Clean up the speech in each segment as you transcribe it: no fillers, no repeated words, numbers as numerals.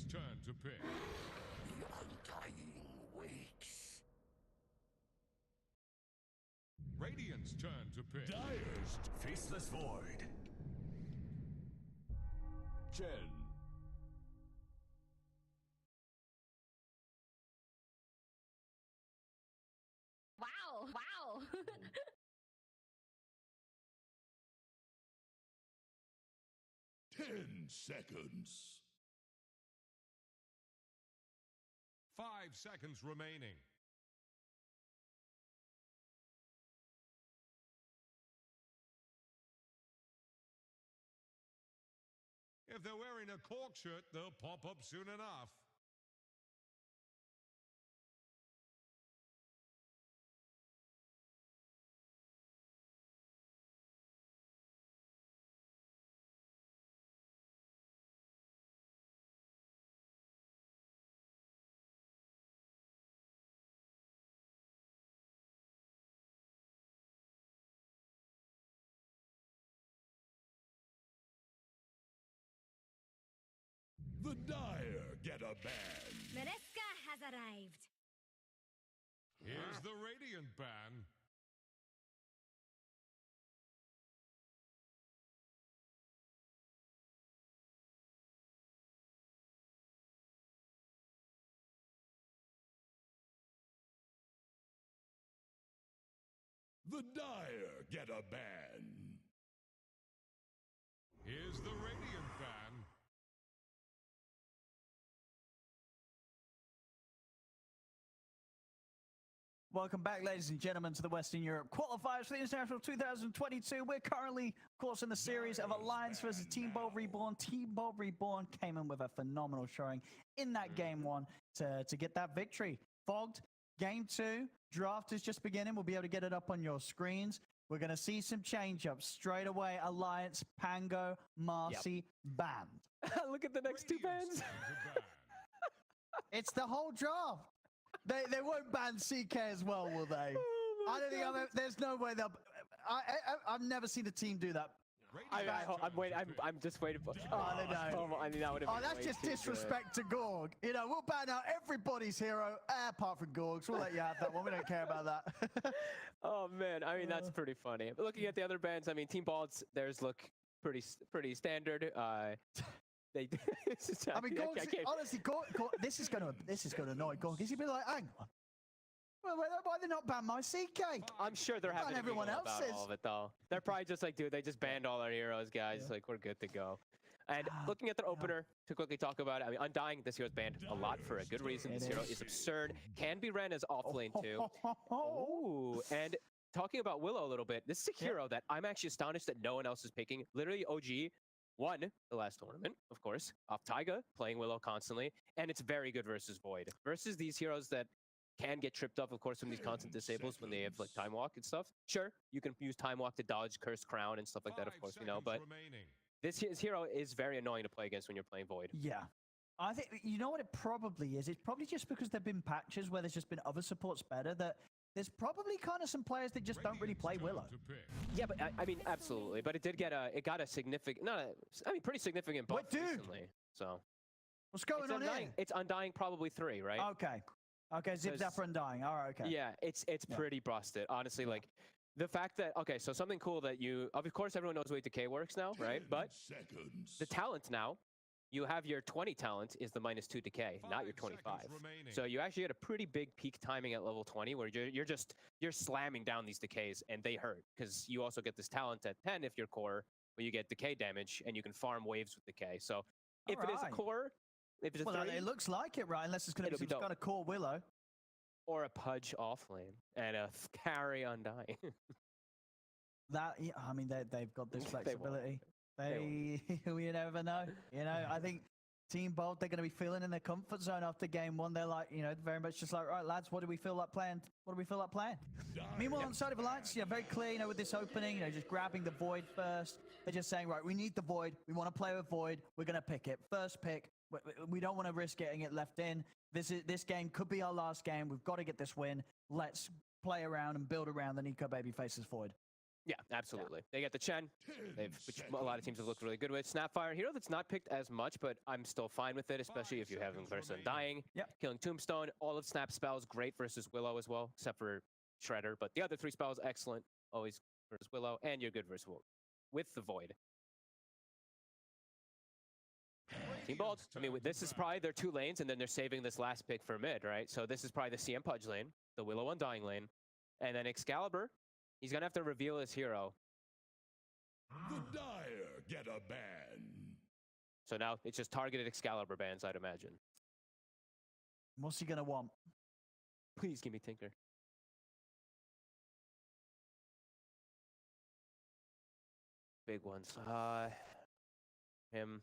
Radiant's turn to pick. The Undying wakes. Radiant's turn to pick. Dire's faceless void. Jen. Wow, wow. 10 seconds. 5 seconds remaining. If they're wearing a cork shirt, they'll pop up soon enough. The Dire get a ban. Mereska has arrived. Here's the Radiant ban. The Dire get a ban. Here's the Radiant ban. Welcome back, ladies and gentlemen, to the Western Europe qualifiers for the International 2022. We're currently, of course, in the series of Alliance versus Team Bold Reborn. Team Bold Reborn came in with a phenomenal showing in that game one to get that victory. Fogged, game two, draft is just beginning. We'll be able to get it up on your screens. We're going to see some change-ups straight away. Alliance, Pango, Marcy, banned. Look at the next two bans. It's the whole draft. They won't ban CK as well, will they? Oh I don't think there's no way they'll. I've never seen a team do that. I'm just waiting for. Oh, they don't. I mean, that would have been That's way just too disrespect to Gorg. You know, we'll ban out everybody's hero apart from Gorg's. We'll let you have that one. We don't care about that. Oh man, I mean that's pretty funny. But looking at the other bans, I mean, Team Balds, theirs look pretty standard. They. I mean, Gorg's, honestly, Gorg, this is gonna annoy Gorg. He's gonna be like, hang on. Well, why they not ban my CK? I'm sure they're having everyone about all of it though. They're probably just like, dude, they just banned all our heroes, guys. Yeah. Like, we're good to go. And looking at their opener, to quickly talk about it, I mean, Undying, this hero's banned a lot for a good reason. This hero is absurd. Can be ran as off lane too. Ooh, and talking about Willow a little bit, this is a hero that I'm actually astonished that no one else is picking. Literally, OG won the last tournament, of course, off Taiga, playing Willow constantly, and it's very good versus Void. Versus these heroes that can get tripped up, of course, from these constant disables when they have like Time Walk and stuff. Sure, you can use Time Walk to dodge Cursed Crown and stuff like that, of course, you know, but this hero is very annoying to play against when you're playing Void. Yeah. I think, you know what it probably is? It's probably just because there have been patches where there's just been other supports better that there's probably kind of some players that just don't really play Willow. Yeah, but I mean, absolutely. But it did get it got a significant, pretty significant buff recently. So what's going on here? It's Undying probably 3, right? Okay. Okay, Zip Zapper Undying. All right, okay. Yeah, it's pretty busted. Honestly, like the fact that, okay, so something cool that of course everyone knows the way decay works now, right? But the talent now, you have your 20 talent is the -2 decay, not your 25. So you actually get a pretty big peak timing at level 20 where you're slamming down these decays and they hurt because you also get this talent at 10 if you're core where you get decay damage and you can farm waves with decay. So if it is a core, if it's a 3, it looks like it, right? Unless it's going to be some kind of core Willow. Or a Pudge offlane and a carry Undying. I mean, they've got this flexibility. We never know. You know, I think Team Bold, they're going to be feeling in their comfort zone after game one. They're like, you know, very much just like, right, lads, what do we feel like playing? What do we feel like playing? Meanwhile, on the side of Alliance, very clear, you know, with this opening, you know, just grabbing the Void first. They're just saying, right, we need the Void. We want to play with Void. We're going to pick it. First pick. We don't want to risk getting it left in. This game could be our last game. We've got to get this win. Let's play around and build around the Nico Babyface's Void. Yeah, absolutely. They get the Chen, which a lot of teams have looked really good with. Snapfire, hero that's not picked as much, but I'm still fine with it, especially if you have him versus Undying. Yep. Killing Tombstone, all of Snap's spells, great versus Willow as well, except for Shredder. But the other 3 spells, excellent, always versus Willow, and you're good versus with the Void. Team Bold, I mean, this is probably their 2 lanes, and then they're saving this last pick for mid, right? So this is probably the CM Pudge lane, the Willow Undying lane, and then Excalibur, he's going to have to reveal his hero. The Dire get a ban. So now it's just targeted Excalibur bans, I'd imagine. What's he gonna want? Please give me Tinker. Big ones. Him.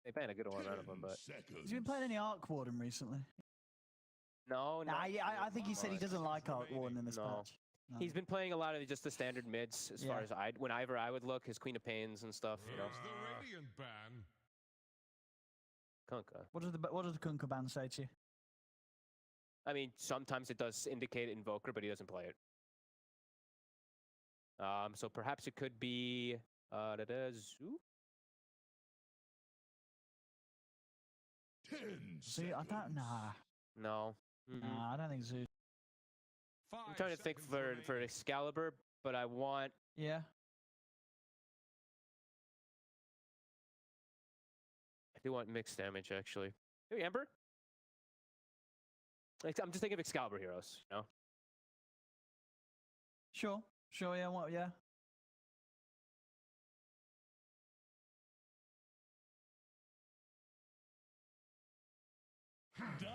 They banned a good one out of him, but Has he been playing any Arc Warden recently? no. Nah, I think he said he much. doesn't like Arc Warden in this No. patch. No. He's been playing a lot of just the standard mids as far Yeah. as whenever I would look, his Queen of Pains and stuff, you know. Here's the Radiant ban. Kunkka. What does the Kunkka ban say to you? I mean, sometimes it does indicate Invoker, but he doesn't play it. So perhaps it could be Zoo? 10 See, I don't. Nah, No. nah, I don't think Zeus. I'm trying to think for Excalibur, but I want Yeah. I do want mixed damage actually. Maybe Ember? Like, I'm just thinking of Excalibur heroes, you know? Sure. Sure. Yeah. What? Yeah.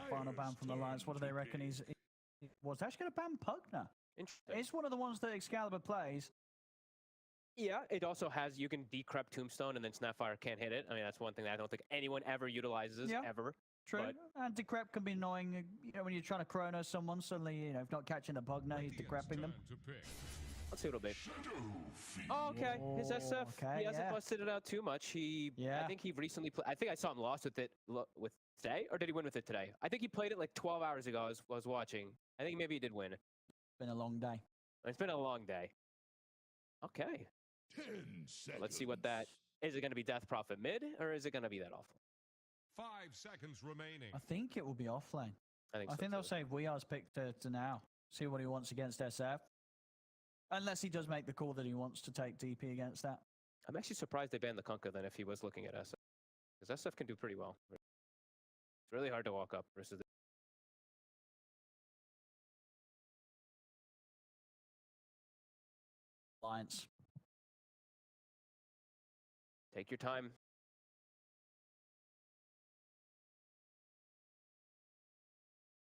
Final ban from Alliance. What do they reckon he's? Was actually going to ban Pugna. Interesting. It's one of the ones that Excalibur plays. Yeah, it also has, you can decrep Tombstone and then Snapfire can't hit it. I mean, that's one thing that I don't think anyone ever utilizes, Yeah. ever. True. But- And decrep can be annoying. You know, when you're trying to chrono someone, suddenly if not catching a Pugna, he's decrepping them. Let's see what it'll be. Oh, okay. His SF, okay, he hasn't yeah. busted it out too much. I Yeah. think he recently played, I think I saw him lost with it with today, or did he win with it today? I think he played it like 12 hours ago. I was watching. I think maybe he did win. Been a long day. It's been a long day. Okay. 10 seconds. Let's see what that is. It going to be Death Prophet mid, or is it going to be that awful? 5 seconds remaining. I think it will be offlane. I think I so think they'll too. save WEU's pick to now. See what he wants against SF. Unless he does make the call that he wants to take DP against that. I'm actually surprised they banned the Kunkka then if he was looking at SF. Because SF can do pretty well. It's really hard to walk up versus the Alliance. Take your time.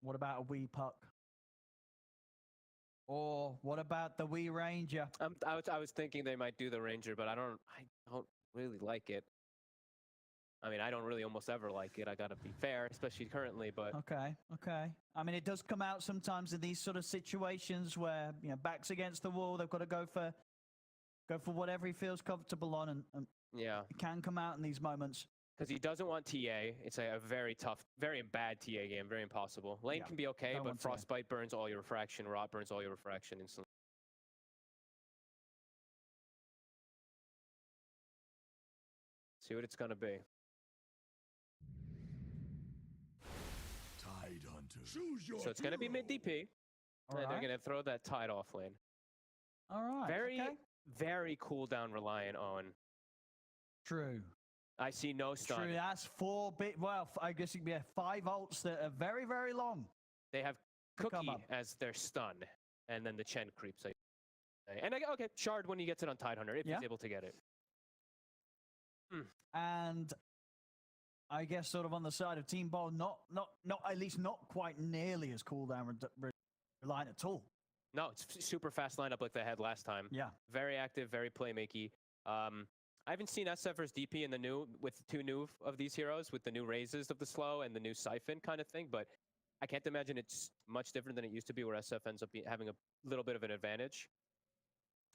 What about a Wii Puck? Or what about the Wii Ranger? I was thinking they might do the Ranger, but I don't really like it. I mean, I don't really almost ever like it. I gotta be fair, especially currently, but Okay. I mean, it does come out sometimes in these sort of situations where backs against the wall. They've got to go for whatever he feels comfortable on, and yeah. it can come out in these moments. Because he doesn't want TA. It's a very tough, very bad TA game, very impossible. Lane Yeah, can be okay, don't but want TA. Frostbite burns all your refraction, Rot burns all your refraction instantly. See what it's gonna be. Tide Hunter. Choose your So it's gonna be mid DP, All and they're right. gonna throw that Tide off lane. All right. Very, okay. very cooldown reliant on. True. I see no stun. True. That's 4 bit. Well, I guess it could be 5 ults that are very, very long. They have to come Cookie up. as their stun, and then the Chen creeps. And okay, Shard when he gets it on Tide Hunter, if Yeah. he's able to get it. And I guess sort of on the side of Team Bold, not at least not quite nearly as cooldown reliant at all. No, it's super fast lineup like they had last time. Yeah. Very active, very playmakey. I haven't seen SF versus DP in the new with 2 new of these heroes with the new raises of the slow and the new siphon kind of thing, but I can't imagine it's much different than it used to be, where SF ends up having a little bit of an advantage.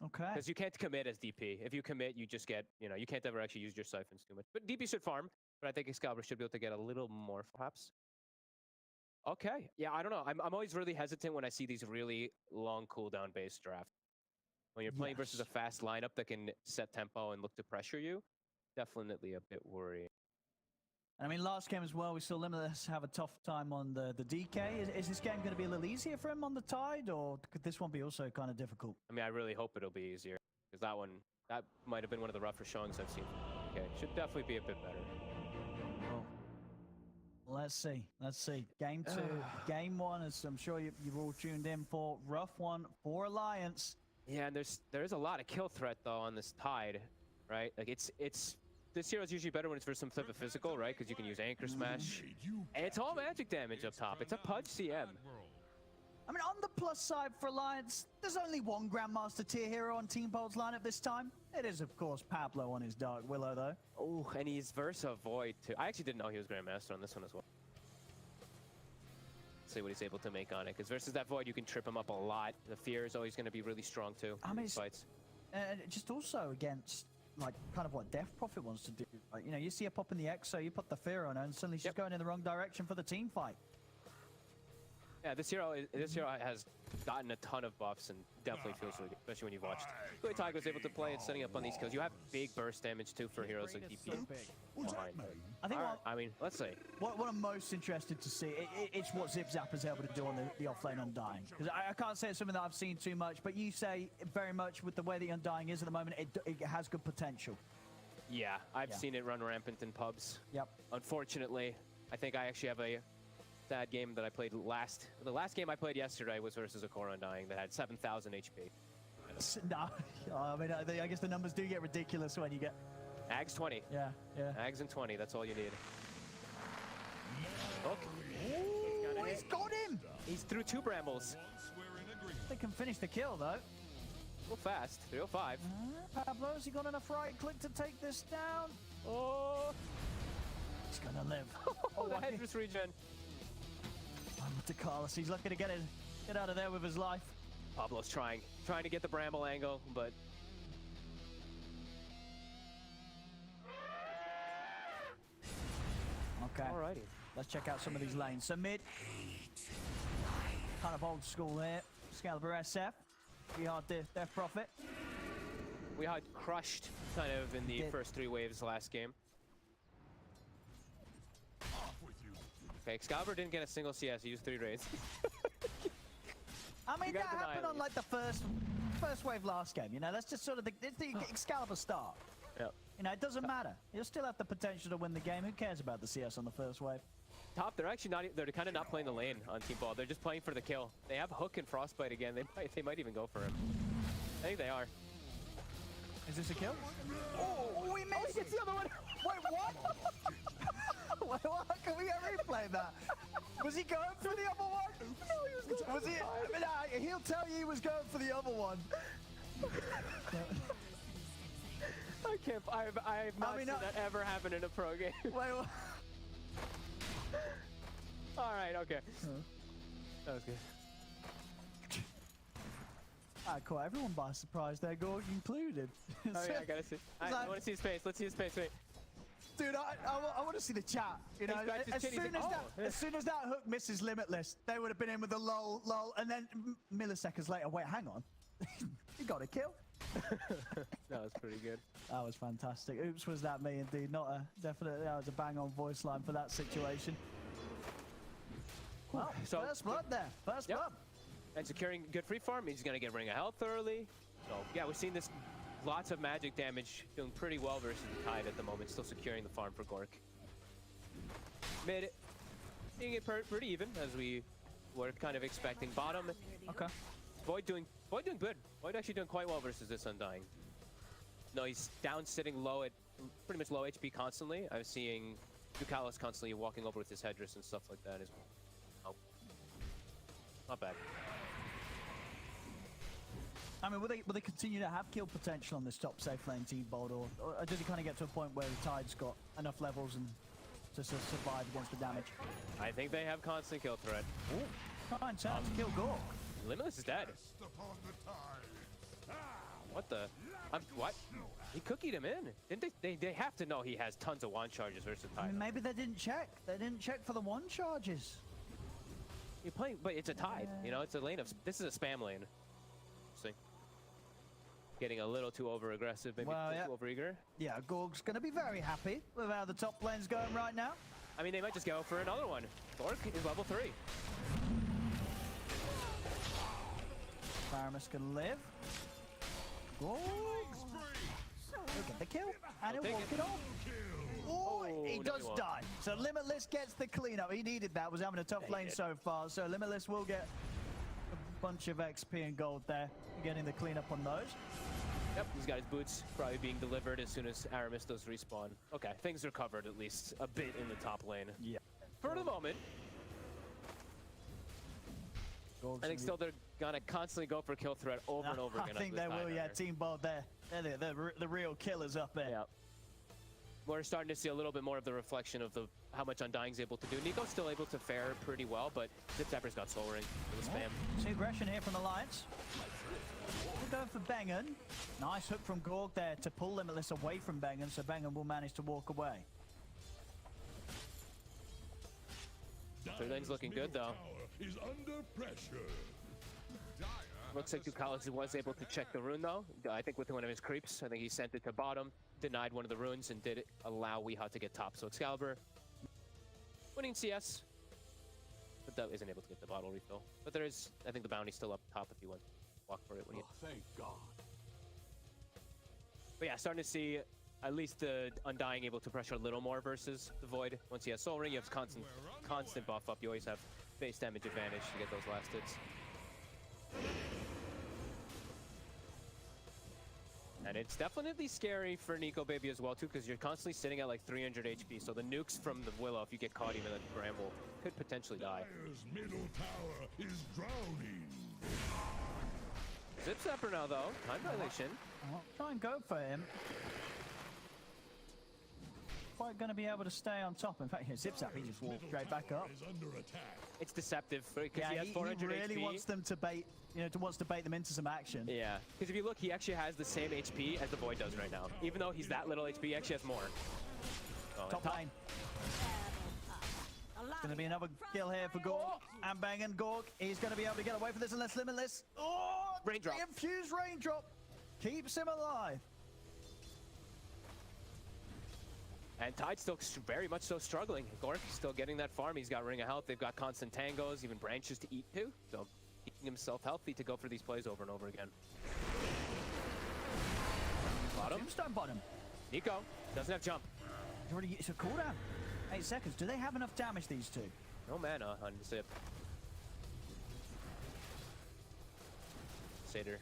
Okay. Because you can't commit as DP. If you commit, you just get, you can't ever actually use your siphons too much. But DP should farm, but I think Excalibur should be able to get a little more, perhaps. Okay. Yeah, I don't know. I'm always really hesitant when I see these really long cooldown based drafts. When you're playing versus a Yes. fast lineup that can set tempo and look to pressure you, definitely a bit worrying. And I mean, last game as well, we saw Limitless have a tough time on the DK. Is this game going to be a little easier for him on the Tide, or could this one be also kind of difficult? I mean, I really hope it'll be easier, because that might have been one of the rougher showings I've seen. Okay, should definitely be a bit better. Well, let's see. Let's see. Game 2, game 1, as I'm sure you've all tuned in for. Rough one for Alliance. Yeah, and there's a lot of kill threat though on this Tide, right? Like it's this hero's usually better when it's for some type of physical, right? Because you can use Anchor Smash, and it's all magic damage up top. It's a Pudge CM. I mean, on the plus side for Alliance, there's only one Grandmaster tier hero on Team Bold's lineup this time. It is, of course, Pablo on his Dark Willow, though. Oh, and he's Versa Void too. I actually didn't know he was Grandmaster on this one as well. Let's see what he's able to make on it. Because versus that Void, you can trip him up a lot. The Fear is always going to be really strong too. I mean, in fights. just also against, like, kind of what Death Prophet wants to do. Like, you know, you see her pop in the Exo, you put the Fear on her, and suddenly she's going in the wrong direction for the team fight. Yeah, this hero has gotten a ton of buffs and definitely feels really good, especially when you've watched the way Tiger was able to play and setting up on these kills. You have big burst damage too for heroes like DP. I think I mean, let's see. what I'm most interested to see, it's what Zip Zap is able to do on the offlane Undying. Because I can't say it's something that I've seen too much, but you say very much with the way the Undying is at the moment, it has good potential. Yeah, I've seen it run rampant in pubs. Yep. Unfortunately, I think I actually have a sad game that I played last. The last game I played yesterday was versus a core Undying that had 7,000 HP. No, I mean, I guess the numbers do get ridiculous when you get... Ags 20. Yeah. Ags and 20, that's all you need. Look. Ooh, he's got him! He's through 2 brambles. They can finish the kill, though. Real fast, 305. Pablo, has he got enough right click to take this down? Oh! He's gonna live. Oh, the headless regen. To Carlos, he's looking to get out of there with his life. Pablo's trying to get the bramble angle, but okay. Alrighty. Let's check out some of these lanes. So mid, kind of old school here. Excalibur SF. We had Death Prophet. We had crushed kind of in the first 3 waves last game. Okay, Excalibur didn't get a single CS. He used 3 raids. I mean, that gotta deny happened it. on like the first wave last game. You know, that's just sort of the Excalibur start. Yep. You know, it doesn't matter. You'll still have the potential to win the game. Who cares about the CS on the first wave? Top, they're actually not. They're kind of not playing the lane on Team Ball. They're just playing for the kill. They have Hook and Frostbite again. They might even go for him. I think they are. Is this a kill? Oh, we missed! Oh, he gets the other one. Wait, what? Wait, what? Can we get replay that? Was he going for the other one? No, he was going Was he? I mean, he'll tell you he was going for the other one. I can't. I have not seen that ever happen in a pro game. Wait, what? All right. Okay. That was good. Alright, cool. Everyone by surprise there, Gorg included. Oh yeah, I gotta see. I want to see his face. Let's see his face. Wait. Dude, I want to see the chat. You know, as soon as that hook misses Limitless, they would have been in with a lol, and then milliseconds later, wait, hang on. You got a kill? That was pretty good. That was fantastic. Oops, was that me indeed? Not a, definitely, that was a bang-on voice line for that situation. Well, So- first blood there. First Yep. blood. And securing good free farm means he's gonna get Ring of Health early. So yeah, we've seen this. Lots of magic damage, doing pretty well versus the Tide at the moment. Still securing the farm for Gork. Mid, seeing it pretty even as we were kind of expecting. Bottom, Okay. Void doing good. Void actually doing quite well versus this Undying. No, he's down sitting low at pretty much low HP constantly. I'm seeing Ducalis constantly walking over with his headdress and stuff like that as well. Oh, not bad. I mean, will they continue to have kill potential on this top safe lane Team Bold, or does it kind of get to a point where the Tide's got enough levels and to survive against the damage? I think they have constant kill threat. Ooh. Fine chance to kill Gork. Limitless is dead. What the? What? He cookied him in. Didn't they have to know he has tons of wand charges versus I Tide. mean, maybe they didn't check. They didn't check for the one charges. You're playing, but it's a Tide. You know, it's a lane of. This is a spam lane. See. getting a little too over-aggressive, maybe Well, yeah. too over-eager. Yeah, Gorg's going to be very happy with how the top lane's going right now. I mean, they might just go for another one. Gork is level 3. Paramus can live. Gorg. He'll get the kill, and he'll take walk it. it off. Oh, he no, does he won't. die. So Limitless gets the cleanup. He needed that. Was having a tough lane so far. So Limitless will get a bunch of XP and gold there, getting the cleanup on those. Yep, he's got his boots probably being delivered as soon as Aramis does respawn. Okay, things are covered at least a bit in the top lane. Yeah. For the moment, I think still they're gonna constantly go for kill threat over and over again. I think they will, yeah. Team Bold there. They're the real killers up there. Yeah. We're starting to see a little bit more of the reflection of how much Undying's able to do. Nico's still able to fare pretty well, but Zipzapper's got soul ring for the spam. See aggression here from Alliance. We'll go for Bengen. Nice hook from Gorg there to pull Limitless away from Bengen, so Bengen will manage to walk away. Third lane's looking good, though. Is under pressure. Looks like Ducalis was able to check the rune, though. I think with one of his creeps. I think he sent it to bottom, denied one of the runes, and did allow Weehaw to get top. So Excalibur winning CS, but that isn't able to get the bottle refill. But there is, I think the bounty's still up top if you want to walk for it. When you... Thank God. But yeah, starting to see at least the Undying able to pressure a little more versus the Void. Once he has Soul Ring, you have constant buff up. You always have base damage advantage to get those last hits. And it's definitely scary for Nico Baby as well, too, because you're constantly sitting at like 300 HP. So the nukes from the Willow, if you get caught even at the Bramble, could potentially die. Dire's middle tower is drowning. Zipzapper now, though. Time dilation. I'll try and go for him. Quite going to be able to stay on top. In fact, here, Zipzap, he just walked straight back up. Is under attack. It's deceptive because Yeah, he has 400 he really HP. wants them to bait, wants to bait them into some action. Yeah, because if you look, he actually has the same HP as the Void does right now. Even though he's that little HP, he actually has more. Oh, Top lane. Going to be another kill here for Gorg. And Bengen Gorg. He's going to be able to get away from this unless Limitless. Oh, Raindrop. The infused raindrop keeps him alive. And Tide's still very much so struggling. Gork still getting that farm. He's got Ring of Health. They've got constant tangos, even branches to eat too. So keeping himself healthy to go for these plays over and over again. Bottom. Tombstone bottom. Nico doesn't have jump. It's a cooldown. 8 seconds. Do they have enough damage, these two? No mana on Zip. Satyr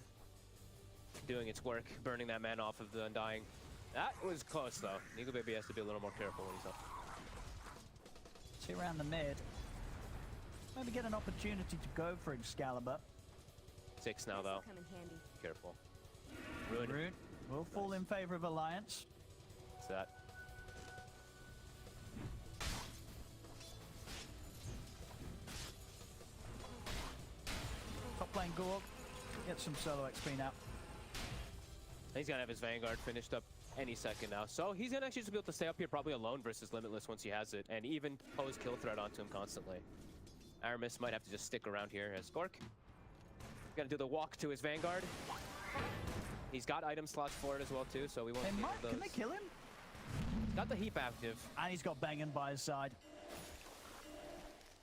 doing its work, burning that mana off of the Undying. That was close, though. Nico Baby has to be a little more careful when he's up. See around the mid. Maybe get an opportunity to go for Excalibur. 6 now, though. Come in handy. Careful. Rune. Rune will fall in favor of Alliance. What's that? Top lane Gorg. Get some solo XP now. He's gonna have his Vanguard finished up any second now. So he's gonna actually just be able to stay up here probably alone versus Limitless once he has it, and even pose kill threat onto him constantly. Aramis might have to just stick around here as Gork. Gonna do the walk to his Vanguard. He's got item slots for it as well too, so we won't see those. Can they kill him? Got the heap active. And he's got Bengen by his side.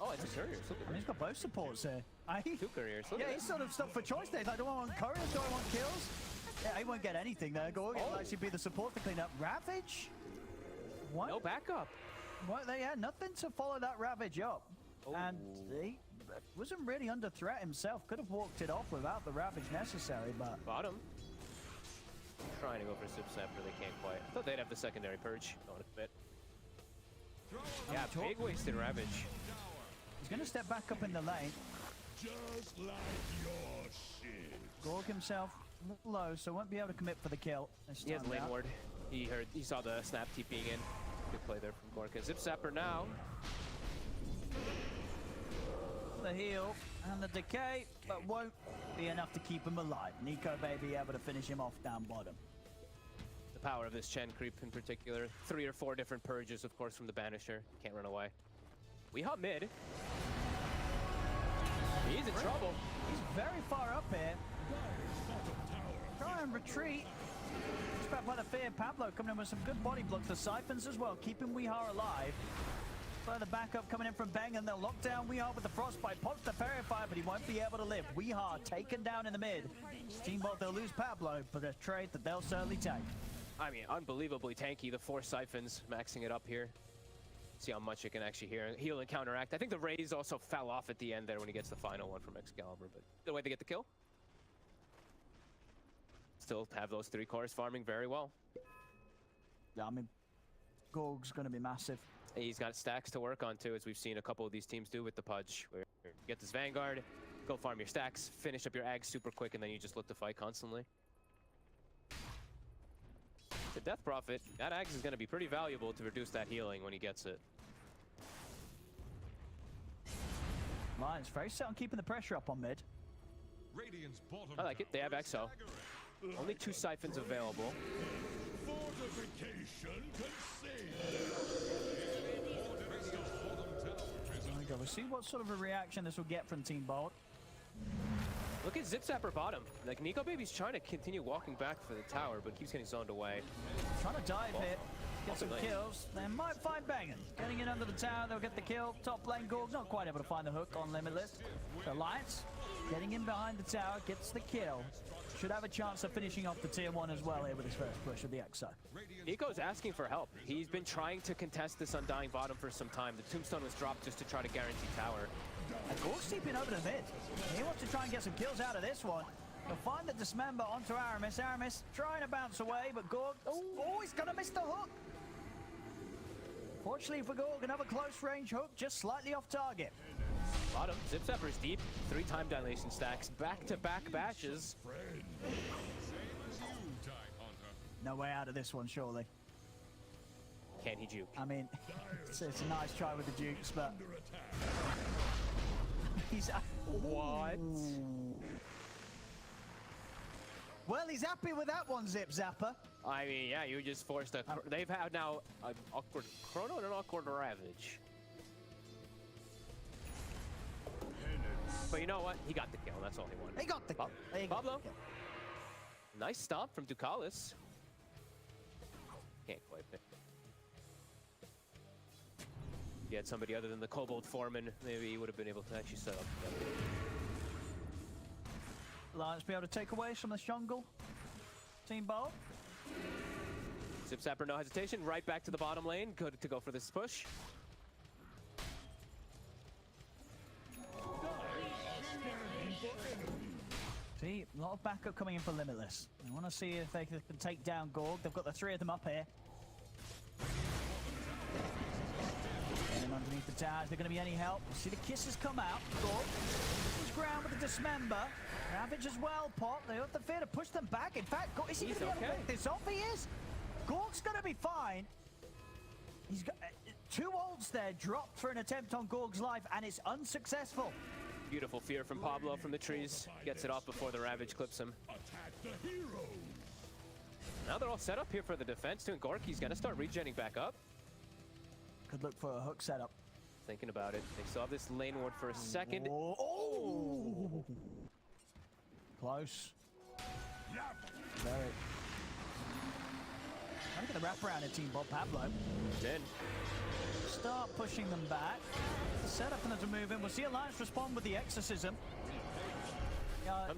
Oh, it's a courier. Look at And he's got both supports here. two couriers. Look Yeah, at he's that. sort of stuck for choice there. He's like, do I want couriers? Do I want kills? Yeah, he won't get anything there. Gorg will actually be the support to clean up. Ravage? What? No backup. What? They had nothing to follow that Ravage up. And he wasn't really under threat himself. Could have walked it off without the Ravage necessary, but... Bottom. Trying to go for Zipzapper, they can't quite. I thought they'd have the secondary purge. Don't want to commit. Yeah, big wasted Ravage. He's going to step back up in the lane. Just like your shit. Gorg himself a little low, so won't be able to commit for the kill. He has lane ward. He saw the snap TPing in. Good play there from Gorka. Zipzapper now. The heal and the decay, but won't be enough to keep him alive. Nico Baby able to finish him off down bottom. The power of this Chen creep in particular. 3 or 4 different purges, of course, from the Banisher. Can't run away. We hop mid. He's in trouble. He's very far up here. Dire's bottom tower Try and retreat. Just back by the fear. Pablo coming in with some good body blocks. The Siphons as well, keeping Weeha alive. Further backup coming in from Bang, and they'll lock down Weeha with the Frostbite. Pops the Purifier, but he won't be able to live. Weeha taken down in the mid. Team Bolt, they'll lose Pablo, but a trade that they'll certainly take. I mean, unbelievably tanky. The 4 Siphons maxing it up here. See how much it can actually heal and counteract. I think the Raze also fell off at the end there when he gets the final one from Excalibur, but the way they get the kill. Still have those 3 cores farming very well. Yeah, I mean, Gorg's going to be massive. He's got stacks to work on too, as we've seen a couple of these teams do with the Pudge, where you get this Vanguard, go farm your stacks, finish up your Ags super quick, and then you just look to fight constantly. The Death Prophet, that Ags is going to be pretty valuable to reduce that healing when he gets it. Lions very set on keeping the pressure up on mid. Radiant's bottom I like it. They have tower is Exo. staggering. Only 2 Siphons available. Fortification conceded. Radiant's bottom tower is There we go. We'll see what sort of a reaction this will get from Team Bolt. Look at Zip Zapper bottom. Like, Nico Baby's trying to continue walking back for the tower, but keeps getting zoned away. Trying to dive here. Get some Possibly. kills. They might find Bangin. Getting in under the tower, they'll get the kill. Top lane Gorg's not quite able to find the hook on Limitless. The Alliance getting in behind the tower, gets the kill. Should have a chance of finishing off the tier 1 as well here with his first push of the Exo. Nico's asking for help. He's been trying to contest this Undying bottom for some time. The Tombstone was dropped just to try to guarantee tower. And Gorg's steeping over the mid. He wants to try and get some kills out of this one. He'll find the Dismember onto Aramis. Aramis trying to bounce away, but Gorg, oh, he's gonna miss the hook. Fortunately for Gorg, another close range hook, just slightly off target. Bottom, Zip Zapper's deep. 3 time dilation stacks, back-to-back bashes. same as you, Tide Hunter. No way out of this one, surely. Can he juke? I mean, it's a nice try with the jukes, but Under attack. he's... What? Well, he's happy with that one, Zip Zapper. I mean, yeah, you just forced a... They've had now an awkward Chrono and an awkward Ravage. But you know what? He got the kill. That's all he wanted. He got the kill. He got Pablo. the kill. Nice stomp from Ducalis. Can't quite pick. If you had somebody other than the Kobold Foreman, maybe he would have been able to actually set up. Lions be able to take away from the jungle. Team Bolt. Zip Zapper, no hesitation. Right back to the bottom lane. Good to go for this push. See, a lot of backup coming in for Limitless. I want to see if they can take down Gorg. They've got the 3 of them up here. And underneath the towers, is there going to be any help? See the kisses come out. Gorg pushes ground with the Dismember. Ravage as well, Pop. They have the fear to push them back. In fact, Gorg, is he going to be able to break this off? He is. Gorg's going to be fine. He's got 2 ults there dropped for an attempt on Gorg's life, and it's unsuccessful. Beautiful fear from Pablo from the trees. Gets it off before the Ravage clips him. Attack the hero. Now they're all set up here for the defense too. And Gorky's gonna start regenning back up. Could look for a hook setup. Thinking about it. They still have this lane ward for a second. Oh! Close. Very. Trying to get the wraparound in Team Bob Pablo. It's in. Start pushing them back. Set up for them to move in. We'll see Alliance respond with the Exorcism.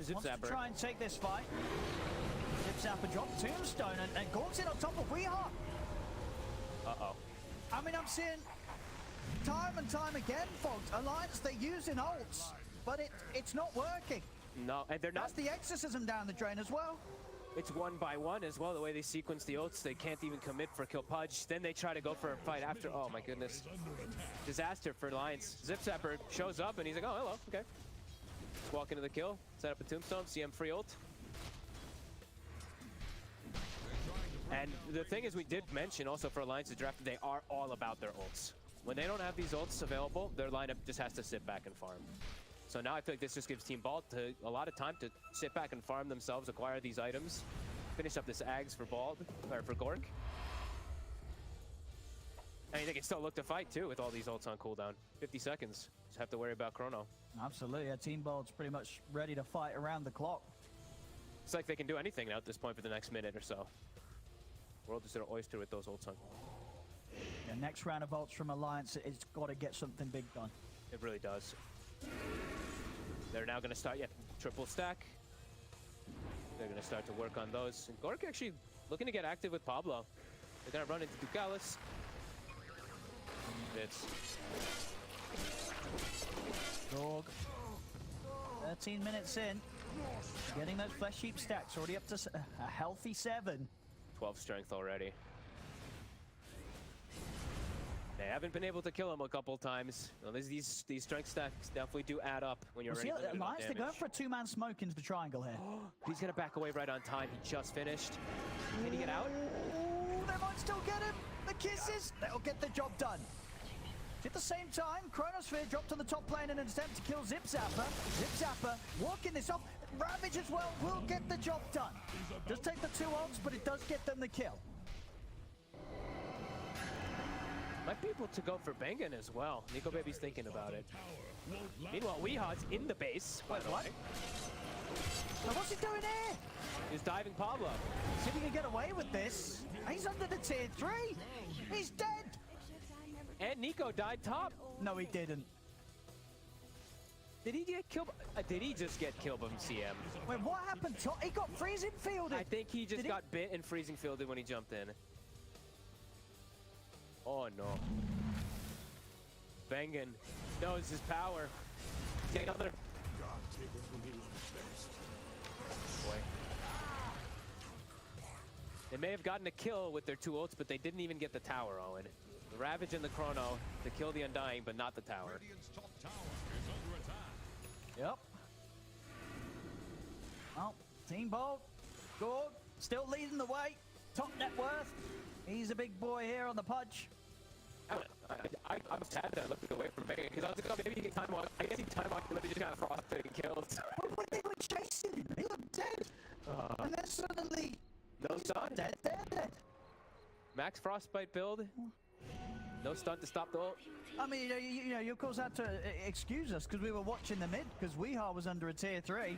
Zip Wants to Zapper. try and take this fight. Zip Zapper dropped Tombstone and Gorg's in on top of Weeha. Uh-oh. I mean, I'm seeing time and time again, folks. Alliance, they're using ults, but it's not working. No, and they're not. That's the Exorcism down the drain as well. It's 1 by 1 as well. The way they sequence the ults, they can't even commit for kill Pudge. Then they try to go for a fight after. Oh my goodness. Disaster for Alliance. Zip Zapper shows up and he's like, oh, hello, okay. Just walk into the kill, set up a Tombstone, CM free ult. And the thing is, we did mention also for Alliance's draft, they are all about their ults. When they don't have these ults available, their lineup just has to sit back and farm. So now I feel like this just gives Team Balt a lot of time to sit back and farm themselves, acquire these items, finish up this Ags for Bald, or for Gork. I mean, they can still look to fight too with all these ults on cooldown. 50 seconds. Just have to worry about Chrono. Absolutely, yeah, Team Bolt's pretty much ready to fight around the clock. It's like they can do anything now at this point for the next minute or so. World is their oyster with those ults on. The next round of ults from Alliance, it's got to get something big done. It really does. They're now going to start, triple stack. They're going to start to work on those. And Gork actually looking to get active with Pablo. They're going to run into Dugalis. It's Dog. 13 minutes in. Getting those flesh sheep stacks already up to a healthy 7. 12 strength already. They haven't been able to kill him a couple times. Well, these strength stacks definitely do add up when you're ready. Alliance, they're going for a 2-man smoke into the triangle here. He's going to back away right on time. He just finished. Can he get out? Oh, they might still get him. The kisses, they'll get the job done. At the same time, Chronosphere dropped on the top lane in an attempt to kill Zip Zapper. Zip Zapper working this off. Ravage as well will get the job done. Does take the 2 ults, but it does get them the kill. Might be able to go for Bengen as well. Nico Baby's thinking about it. Meanwhile, Weehaw's in the base. By the way. Now what's he doing here? He's diving Pablo. See if he can get away with this. He's under the tier 3. He's dead. And Nico died top. No, he didn't. Did he get killed? Did he just get killed by CM? Wait, what happened? He got freezing fielded. I think he just got bit and freezing fielded when he jumped in. Oh no. Bengen knows his power. Take another. Boy. They may have gotten a kill with their 2 ults, but they didn't even get the tower, Owen. The Ravage and the Chrono to kill the Undying, but not the tower. Radiant's top tower is under attack. Yep. Well, Team Bolt, good, still leading the way. Top net worth. He's a big boy here on the Pudge. I'm sad that I looked away from Bengen because I was like, oh, maybe he can time walk. I guess he time walked, but he just got frosted and killed. But they were chasing him. He looked dead. And then suddenly, No stun. dead. Max Frostbite build. No stun to stop the ult. I mean, you of course had to excuse us because we were watching the mid because Weehaw was under a tier 3.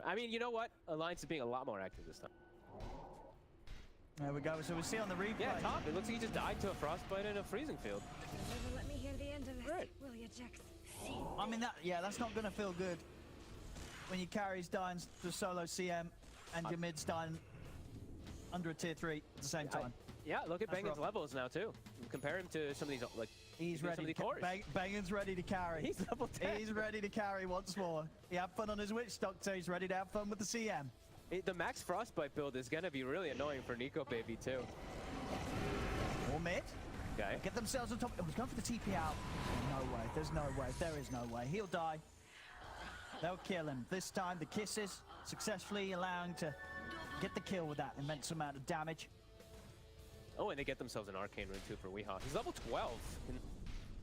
I mean, you know what? Alliance is being a lot more active this time. There we go. So we see on the replay. Yeah, top. It looks like he just died to a Frostbite in a freezing field. Never let me hear the end of this, Right. will you, Jax? I mean, that's not going to feel good when your carries dying to solo CM and your mid's dying under a tier 3 at the same time. Yeah, look at That's Bengen's rough. levels now too. Compare him to some of these like. He's some of ready. these cores. Bangan's ready to carry. He's level 10. He's ready to carry once more. He had fun on his witch stock, so he's ready to have fun with the CM. The Max Frostbite build is gonna be really annoying for Nico Baby too. Or mid. Okay. Get themselves on top. Oh, he's going for the TP out. No way. There's no way. There is no way. He'll die. They'll kill him. This time, the kisses successfully allowing to get the kill with that immense amount of damage. Oh, and they get themselves an Arcane Rune too for Weehaw. He's level 12.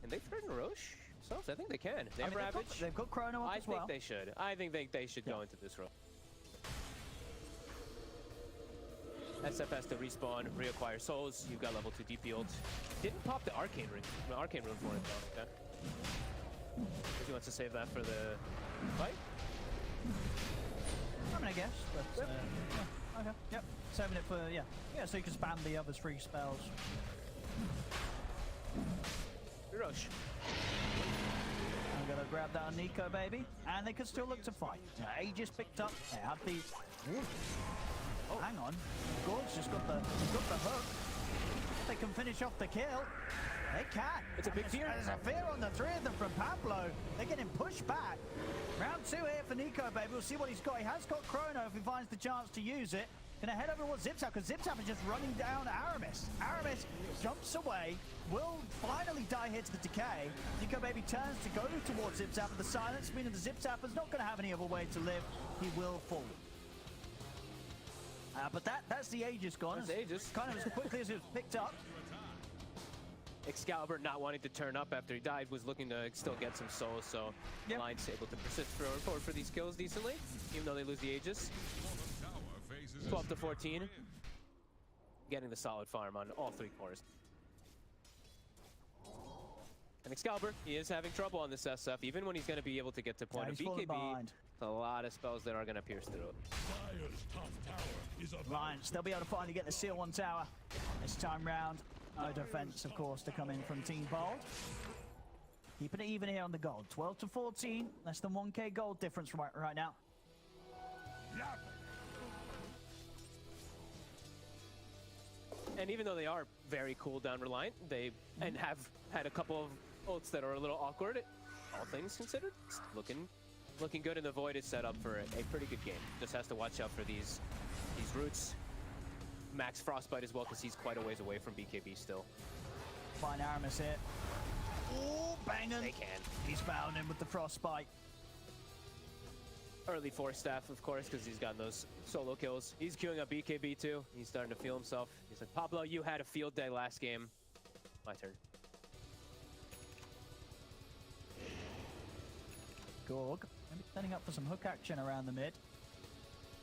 Can they threaten Roche themselves? I think they can. They have Ravage. They've got Chrono up I as well. think they should. I think they should go into this row. SF has to respawn, reacquire souls. You've got level 2 DP ult. Didn't pop the Arcane Rune for it though. Okay. He wants to save that for the fight. I mean, I guess, but yeah, okay, yep. Saving it for yeah, so you can spam the other's free spells. Roche. I'm gonna grab that on Nico, baby, and they can still look to fight. Aegis picked up. They have the. Oh, hang on. Gorg's just got the hook. If they can finish off the kill, they can. It's a big fear. There's a fear on the 3 of them from Pablo. They're getting pushed back. Round 2 here for Nico, baby. We'll see what he's got. He has got Chrono if he finds the chance to use it. Gonna head over towards Zipzap because Zipzap is just running down Aramis. Aramis jumps away, will finally die here to the decay. Nico baby turns to go towards Zipzap with the silence, meaning the Zipzapper's not gonna have any other way to live. He will fall. But that's the Aegis gone. That's Aegis. Kind of as quickly as it was picked up. Excalibur, not wanting to turn up after he died, was looking to still get some souls, so Alliance able to persist forward for these kills decently, even though they lose the Aegis. 12 to 14. Getting the solid farm on all 3 cores. And Excalibur, he is having trouble on this SF, even when he's going to be able to get to point of he's falling BKB. behind. A lot of spells that are going to pierce through. Dire's top tower is about Lions, they'll be able to finally get the seal on tower. This time round, no defense, of course, to come in from Team Bold. Keeping it even here on the gold. 12 to 14, less than 1k gold difference right now. And even though they are very cooldown reliant, they and have had a couple of ults that are a little awkward, all things considered, it's looking good, and the Void is set up for a pretty good game. Just has to watch out for these roots. Max Frostbite as well, because he's quite a ways away from BKB still. Fine Aramis here. Oh, banging. They can. He's found him with the Frostbite. Early Force Staff, of course, because he's gotten those solo kills. He's queuing up BKB too. He's starting to feel himself. He's like, Pablo, you had a field day last game. My turn. Gorg, maybe setting up for some hook action around the mid.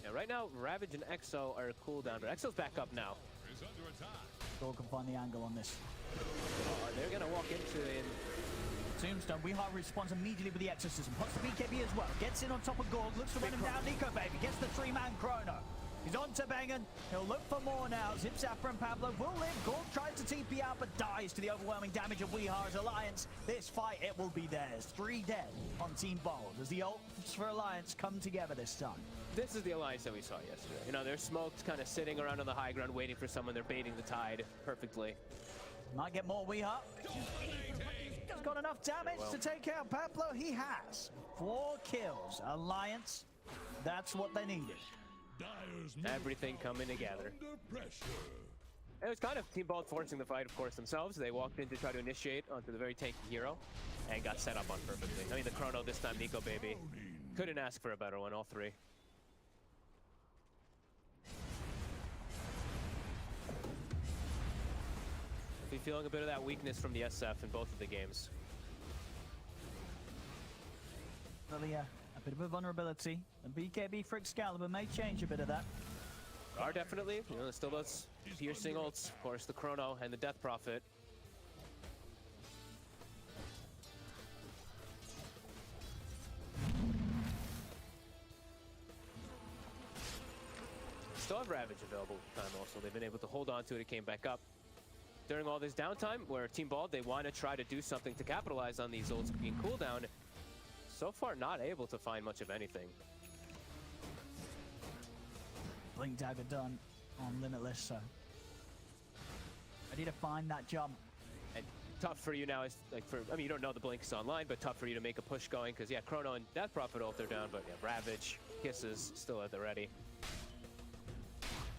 Yeah, right now, Ravage and Exo are cooldown, but Exo's back up now. Is under attack. Gorg can find the angle on this. They're gonna walk into it. Tombstone, WeHeart responds immediately with the exorcism. Puts the BKB as well. Gets in on top of Gorg. Looks to run him down. Nico Baby gets the 3-man chrono. He's on to Bengen. He'll look for more now. Zip Zapper and Pablo will live. Gorg tries to TP out, but dies to the overwhelming damage of WeHeart's Alliance. This fight, it will be theirs. 3 dead on Team Bold as the ults for Alliance come together this time. This is the Alliance that we saw yesterday. You know, they're smoked, kind of sitting around on the high ground, waiting for someone. They're baiting the tide perfectly. Might get more WeHeart. He's got enough damage to take out Pablo. He has 4 kills. Alliance, that's what they needed. Dire's Everything coming together. under pressure. It was kind of Team Bold forcing the fight, of course, themselves. They walked in to try to initiate onto the very tanky hero and got set up on perfectly. I mean, the chrono this time, Nico Baby. Couldn't ask for a better one, all 3. Be feeling a bit of that weakness from the SF in both of the games. Really, a bit of a vulnerability. The BKB for Excalibur may change a bit of that. Are definitely, you know, still those piercing ults, of course, the chrono and the death prophet. Still have Ravage available at the time also. They've been able to hold on to it. It came back up. During all this downtime, where Team Bald, they want to try to do something to capitalize on these ults being cooldown. So far, not able to find much of anything. Blink Dagger done on Limitless, so ready to find that jump. And tough for you now is like I mean, you don't know the Blink's online, but tough for you to make a push going because yeah, Chrono and Death Prophet ult, they're down, but yeah, Ravage, Kisses still at the ready.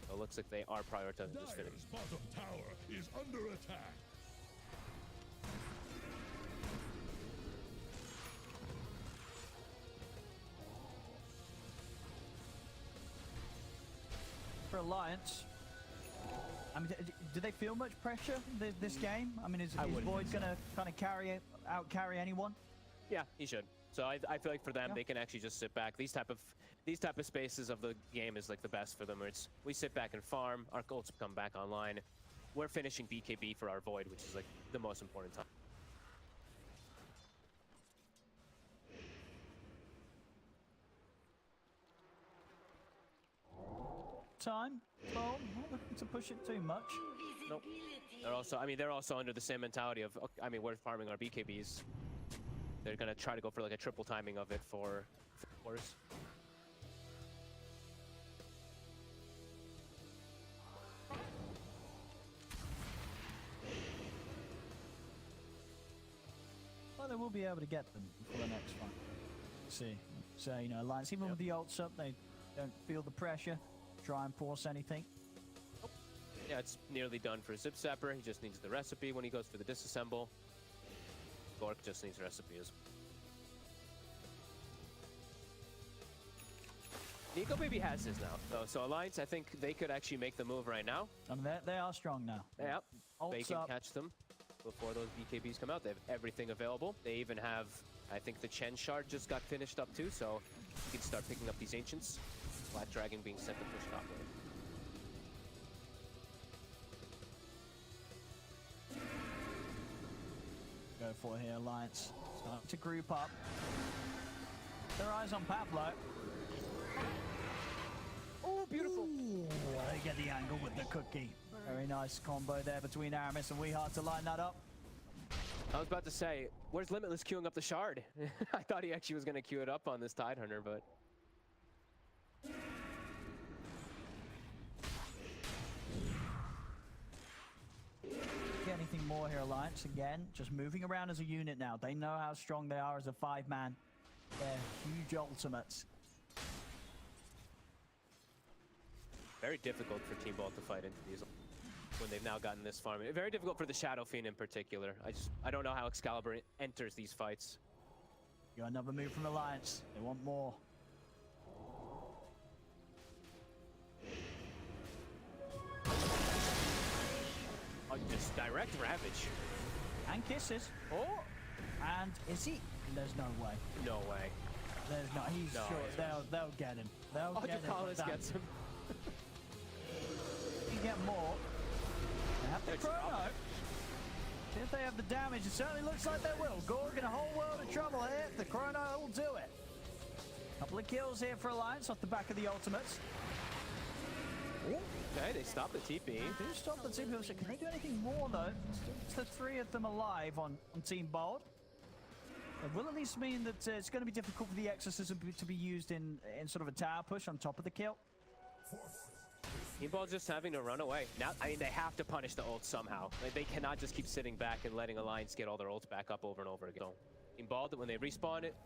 So it looks like they are prioritizing this finish. Dire's bottom tower is under attack. For Alliance, I mean, do they feel much pressure this game? I mean, is wouldn't Void think so. going to kind of out-carry anyone? Yeah, he should. So I feel like for them, Yeah. they can actually just sit back. These type of spaces of the game is like the best for them. Where it's we sit back and farm, our ults come back online. We're finishing BKB for our Void, which is like the most important time. Time? Well, not looking to push it too much. Nope. They're also under the same mentality of, I mean, we're farming our BKBs. They're gonna try to go for like a triple timing of it for wars. Well, they will be able to get them for the next one. See. So, you know, Alliance, even with the ults up, they don't feel the pressure. Try and force anything. Yeah, it's nearly done for Zip Zapper. He just needs the recipe when he goes for the disassemble. Gork just needs recipe as well. Nico Baby has his now, though. So Alliance, I think they could actually make the move right now. And they are strong now. Yep. They Ults can up. catch them before those BKBs come out. They have everything available. They even have, I think the Chen shard just got finished up too, so you can start picking up these Ancients. Black Dragon being sent to push top lane. go for here, Alliance. Starting to group up. Their eyes on Pablo. Oh, beautiful. Ooh, they get the angle with the cookie. Very nice combo there between Aramis and Weehart to line that up. I was about to say, where's Limitless queuing up the shard? I thought he actually was going to queue it up on this Tidehunter, but... Get anything more here, Alliance? Again, just moving around as a unit now. They know how strong they are as a 5-man. They're huge ultimates. Very difficult for Team Ball to fight into these when they've now gotten this far. Very difficult for the Shadow Fiend in particular. I don't know how Excalibur enters these fights. You got another move from Alliance. They want more. Oh, just direct Ravage. And kisses. Oh! And is he? There's no way. No way. There's not. He's No, sure. yeah. They'll get him. They'll Oh, get him. Ducalis gets him. You get more. They have the It's chrono. up. See if they have the damage. It certainly looks like they will. Gorg in a whole world of trouble here. The chrono will do it. Couple of kills here for Alliance off the back of the ultimates. Okay, they stop the TP. They do stop the team. Can they do anything more though? It's the 3 of them alive on Team Bold. It will at least mean that it's going to be difficult for the Exorcism to be used in sort of a tower push on top of the kill. Team Ball just having to run away. Now, I mean, they have to punish the ult somehow. Like, they cannot just keep sitting back and letting Alliance get all their ults back up over and over again. So, Team Ball, when they respawn it,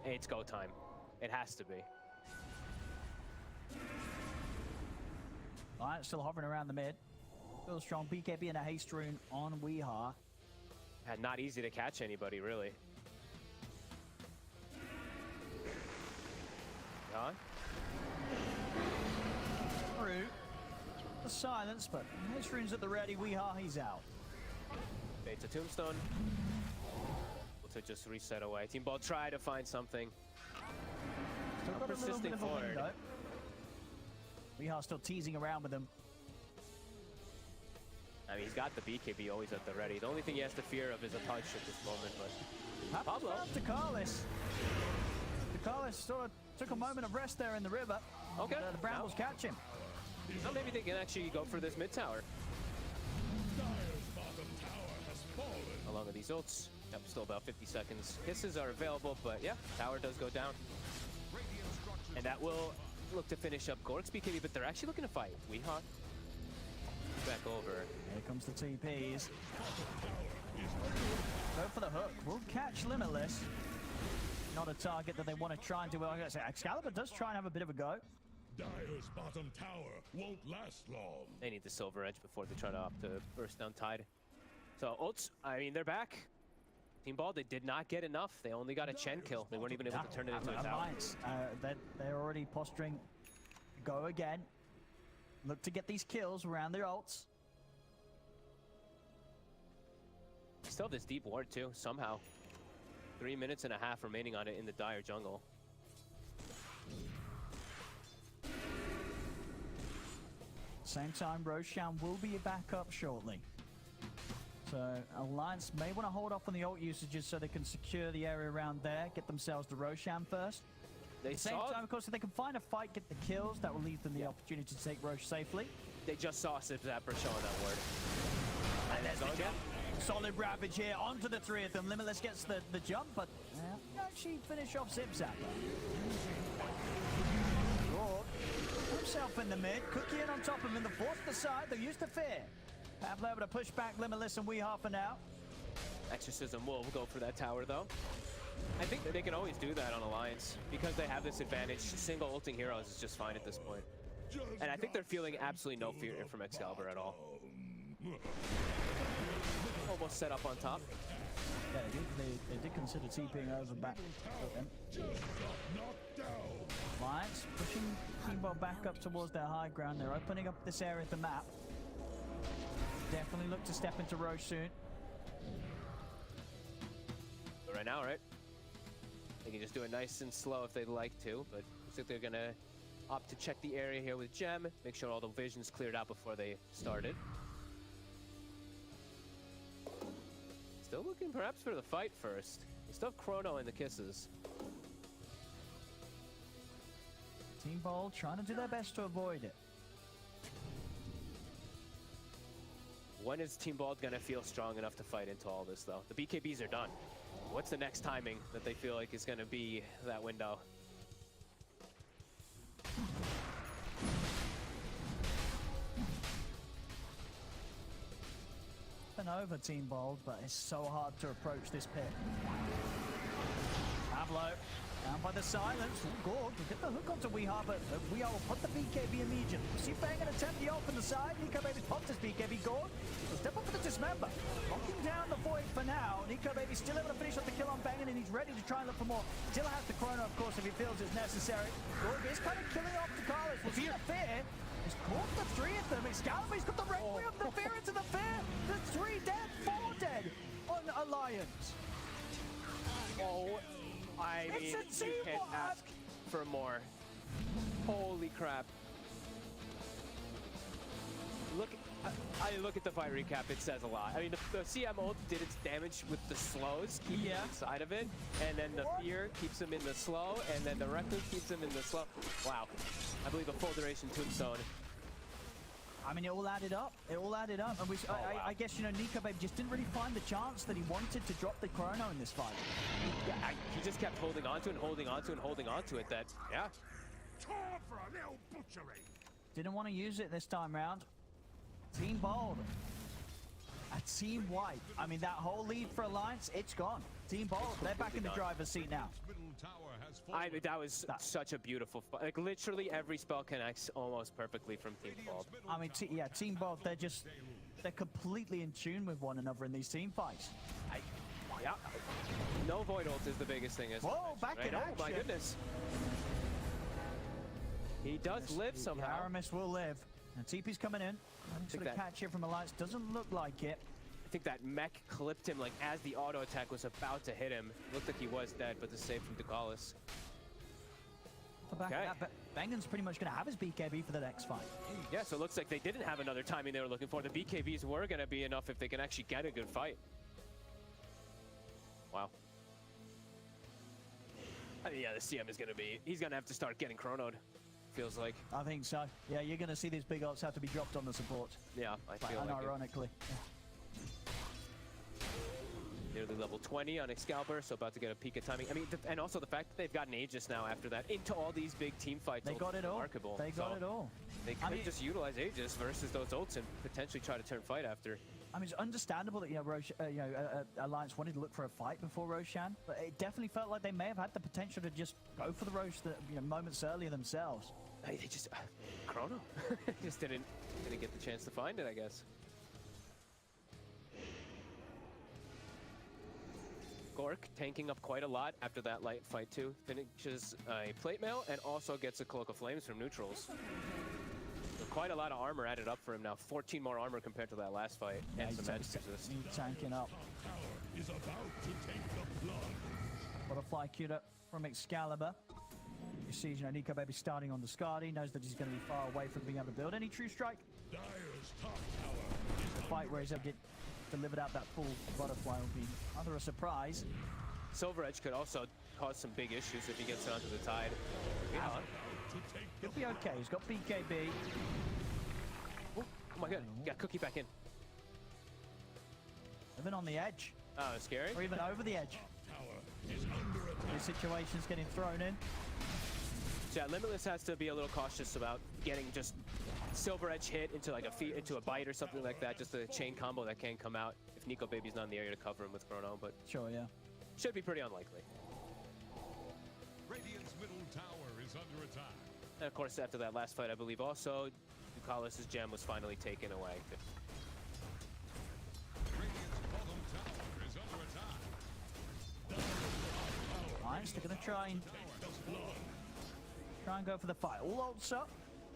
it's go time. It has to be. Alliance still hovering around the mid. Still strong. BKB and a haste rune on Weehar. Not easy to catch anybody, really. John? Through the silence, but haste rune's at the ready. Weehar, he's out. Bates a tombstone. To just reset away. Team Ball try to find something. Still got a little persisting bit of a forward. window. Weehar still teasing around with him. I mean, he's got the BKB always at the ready. The only thing he has to fear of is a punch at this moment, but... Pablo. Ducalis. Ducalis sort of took a moment of rest there in the river. Okay. The Brambles catch him. Now maybe they can actually go for this mid tower. Dire's bottom tower has fallen. Along with these ults. Yep, still about 50 seconds. Kisses are available, but yeah, tower does go down. And that will look to finish up Gork's BKB, but they're actually looking to fight. Weehawk. Back over. Here comes the TPs. Go for the hook. We'll catch Limitless. Not a target that they want to try and do well. Excalibur does try and have a bit of a go. Dire's bottom tower won't last long. They need the silver edge before they try to opt to burst down Tide. So ults, I mean, they're back. Team Ball, they did not get enough. They only got a Chen kill. They weren't even able to turn it into a tower. Alliance, they're already posturing. Go again. Look to get these kills around their ults. Still have this deep ward too, somehow. 3 minutes and a half remaining on it in the Dire jungle. Same time, Roshan will be back up shortly. So Alliance may want to hold off on the ult usages so they can secure the area around there, get themselves to Roshan first. They At the same time, of course, if they can find a fight, get the kills, that will leave them the opportunity to take Roche safely. They just saw Sip Zapper showing that ward. And there's the jump. Solid Ravage here onto the 3 of them. Limitless gets the jump, but actually finish off Zip Zapper. Gorg himself in the mid. Cookie in on top of him in the force to the side. They're used to fear. Pablo able to push back Limitless and Weehar for now. Exorcism will go for that tower though. I think that they can always do that on Alliance because they have this advantage. Single ulting heroes is just fine at this point. And I think they're feeling absolutely no fear from Excalibur at all. Almost set up on top. Yeah, they did consider TPing over back. Alliance pushing Team Ball back up towards their high ground. They're opening up this area of the map. Definitely look to step into Roche soon. But right now, right? They can just do it nice and slow if they'd like to, but looks like they're gonna opt to check the area here with Gem, make sure all the vision's cleared out before they started. Still looking perhaps for the fight first. They still have Chrono in the kisses. Team Bold trying to do their best to avoid it. When is Team Bold gonna feel strong enough to fight into all this, though? The BKBs are done. What's the next timing that they feel like is gonna be that window? Been over Team Bold, but it's so hard to approach this pit. Pablo down by the silence. Gorg will get the hook onto Weeha, but WEU will put the BKB immediately. See Bang and attempt the ult from the side. Nico Baby pops his BKB. Gorg will step up for the dismember. Locking down the void for now. Nico Baby still able to finish off the kill on Bang, and he's ready to try and look for more. Still has the Chrono, of course, if he feels it's necessary. Gorg is kind of killing off the Carlos. We'll see the Fear. He's caught the three of them. Excalibur's got the Requiem, the Fear into the Fear. The 3 dead, 4 dead on Alliance. Oh, I mean, you can't ask for more. Holy crap. Look at the fight recap, it says a lot. I mean, the CM ult did its damage with the slows, keeping him inside of it, and then the Fear keeps him in the slow, and then the Requiem keeps him in the slow. Wow. I believe a full duration tombstone. I mean, it all added up. It all added up. And I guess, you know, Nico Babe just didn't really find the chance that he wanted to drop the Chrono in this fight. Yeah, he just kept holding on to it and holding on to it and holding on to it. That, yeah. Didn't want to use it this time round. Team Bold. A team white. I mean, that whole lead for Alliance, it's gone. Team Bold, they're back in the driver's seat now. I mean, that was such a beautiful fight. Like, literally every spell connects almost perfectly from Team Bold. I mean, yeah, Team Bold, they're completely in tune with one another in these team fights. Yeah. No Void ult is the biggest thing, isn't it? Whoa, back in action. Oh, my goodness. He does live somehow. Aramis will live. And TP's coming in. Sort of catch it from Alliance. Doesn't look like it. I think that mech clipped him like as the auto attack was about to hit him. Looked like he was dead, but the save from Dagalis. Okay. Bangan's pretty much going to have his BKB for the next fight. Yeah, so it looks like they didn't have another timing they were looking for. The BKBs were going to be enough if they can actually get a good fight. Wow. I mean, yeah, the CM is going to be... He's going to have to start getting chronoed, feels like. I think so. Yeah, you're going to see these big ults have to be dropped on the support. Yeah, I feel like unironically. Nearly level 20 on Excalibur, so about to get a peak of timing. I mean, and also the fact that they've gotten Aegis now after that into all these big team fights. They got it all. Remarkable. They got it all. They could just utilize Aegis versus those ults and potentially try to turn fight after. I mean, it's understandable that Alliance wanted to look for a fight before Roshan, but it definitely felt like they may have had the potential to just go for the Rosh moments earlier themselves. Hey, they just Chrono just didn't get the chance to find it, I guess. Gork tanking up quite a lot after that light fight too. Finishes a plate mail and also gets a Cloak of Flames from neutrals. So quite a lot of armor added up for him now. 14 more armor compared to that last fight. Yeah, and some edge resist. He's tanking up. Is about to take the blood. Butterfly queued up from Excalibur. You see, Nico Baby starting on the Skadi, knows that he's going to be far away from being able to build any true strike. Dire's top tower is The fight where he's able to get delivered out that full butterfly will be rather a surprise. Silver Edge could also cause some big issues if he gets onto the tide. Yeah. He'll be okay. He's got BKB. Oh my god, got Cookie back in. Even on the edge. Oh, scary. Or even over the edge. tower is under attack. These situations getting thrown in. So yeah, Limitless has to be a little cautious about getting just Silver Edge hit into like into a bite or something like that. Just a chain combo that can come out if Nico Baby's not in the area to cover him with Chrono, but Sure, yeah. should be pretty unlikely. Radiant's middle tower is under attack. And of course, after that last fight, I believe also Ducalis' gem was finally taken away. Radiant's bottom tower is under attack. Alliance, they're going to try and go for the fight. All ults up.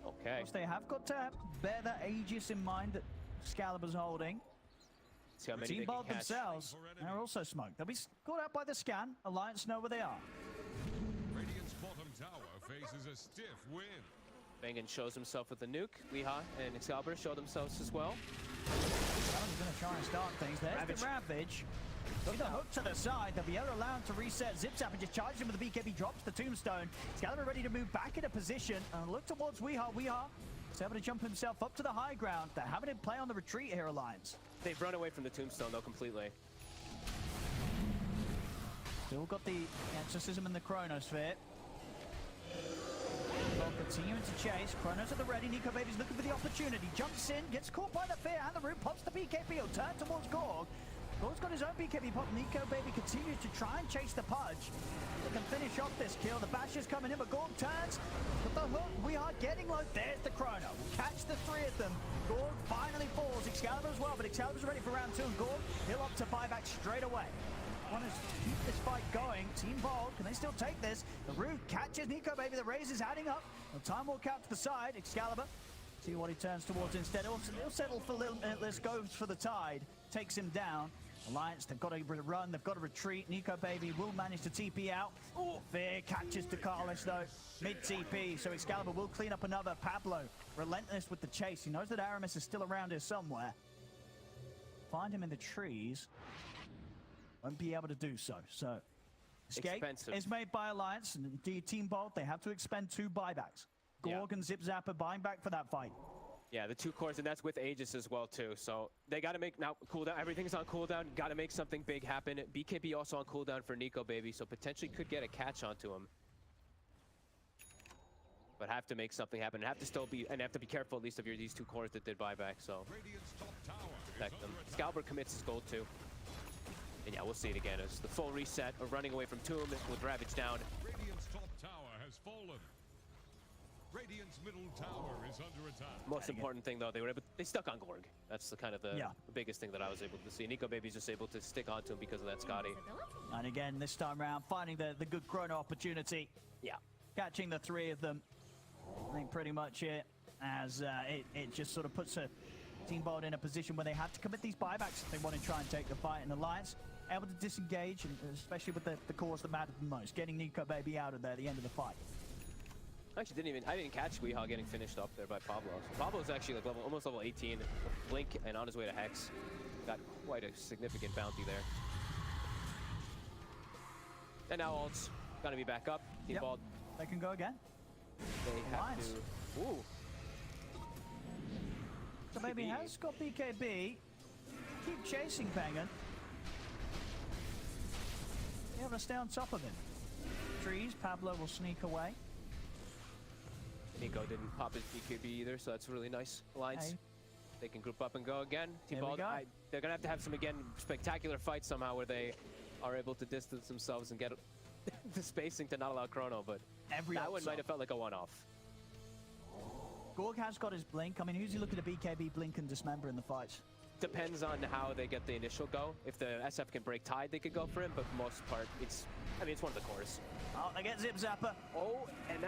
Okay. Of course, they have got to bear that Aegis in mind that Excalibur's holding. See how many Team they can Bold catch. themselves are also smoked. They'll be caught out by the scan. Alliance know where they are. Radiant's bottom tower faces a stiff wind. Bangan shows himself with the nuke. Liha and Excalibur show themselves as well. Someone's going to try and start things. There's the Ravage. See the hook to the side. They'll be able to allow him to reset. Zip-Zap and just charges him with the BKB, drops the Tombstone. Excalibur ready to move back into position and look towards Weehaw. Weehaw is able to jump himself up to the high ground. They're having him play on the retreat here, Alliance. They've run away from the Tombstone, though, completely. Still got the Exorcism and the Chronosphere. Well, continuing to chase. Chronos at the ready. Nico Baby's looking for the opportunity. Jumps in, gets caught by the fear, and the root pops the BKB. He'll turn towards Gorg. Gorg's got his own BKB pop. Nico Baby continues to try and chase the Pudge. They can finish off this kill. The Bash is coming in, but Gorg turns. With the hook, we are getting low. There's the Chrono. We'll catch the three of them. Gorg finally falls. Excalibur as well, but Excalibur's ready for round 2. And Gorg, he'll opt to buy back straight away. Want to keep this fight going. Team Bold, can they still take this? The root catches Nico Baby. The raise is adding up. The time walk out to the side. Excalibur, see what he turns towards instead. He'll settle for Limitless, goes for the Tide, takes him down. Alliance, they've got to run, they've got to retreat. Nico Baby will manage to TP out. Oh, Fear catches Dakalis though, mid-TP, so Excalibur will clean up another. Pablo, relentless with the chase. He knows that Aramis is still around here somewhere. Find him in the trees. Won't be able to do so. So, escape is made by Alliance, and indeed Team Bolt, they have to expend 2 buybacks. Gorg and Zip Zapper buying back for that fight. Yeah, the 2 cores, and that's with Aegis as well, too. So they got to make now cooldown. Everything's on cooldown. Got to make something big happen. BKB also on cooldown for Nico Baby, so potentially could get a catch onto him. But have to make something happen. And have to still be, and have to be careful at least of these 2 cores that did buyback. So protect them. Excalibur commits his gold too. And yeah, we'll see it again. It's the full reset of running away from Tomb with Ravage down. Radiant's top tower has fallen. Radiant's middle tower is under attack. Most important thing though, they stuck on Gorg. That's the kind of the biggest thing that I was able to see. Nico Baby's just able to stick onto him because of that Scotty. And again, this time around, finding the good Chrono opportunity. Yeah. Catching the 3 of them. I think pretty much it, as it just sort of puts a Team Bold in a position where they have to commit these buybacks if they want to try and take the fight. And Alliance able to disengage, and especially with the cores that matter the most, getting Nico Baby out of there at the end of the fight. Actually, I didn't catch Weehaw getting finished up there by Pablo. So Pablo's actually like almost level 18, Blink, and on his way to Hex. Got quite a significant bounty there. And now Alt's gonna be back up. Team Bald. They can go again. They have to. Ooh. So Baby has got BKB. Keep chasing Penguin. You have to stay on top of him. Trees, Pablo will sneak away. Nico didn't pop his BKB either, so that's really nice. Alliance, they can group up and go again. Team Bald, they're gonna have some again spectacular fights somehow where they are able to distance themselves and get the spacing to not allow Chrono, but that one might have felt like a one-off. Gorg has got his Blink. I mean, who's he looking at BKB, Blink, and Dismember in the fights? Depends on how they get the initial go. If the SF can break Tide, they could go for him, but for the most part, it's one of the cores. Oh, they get Zip Zapper. Oh, and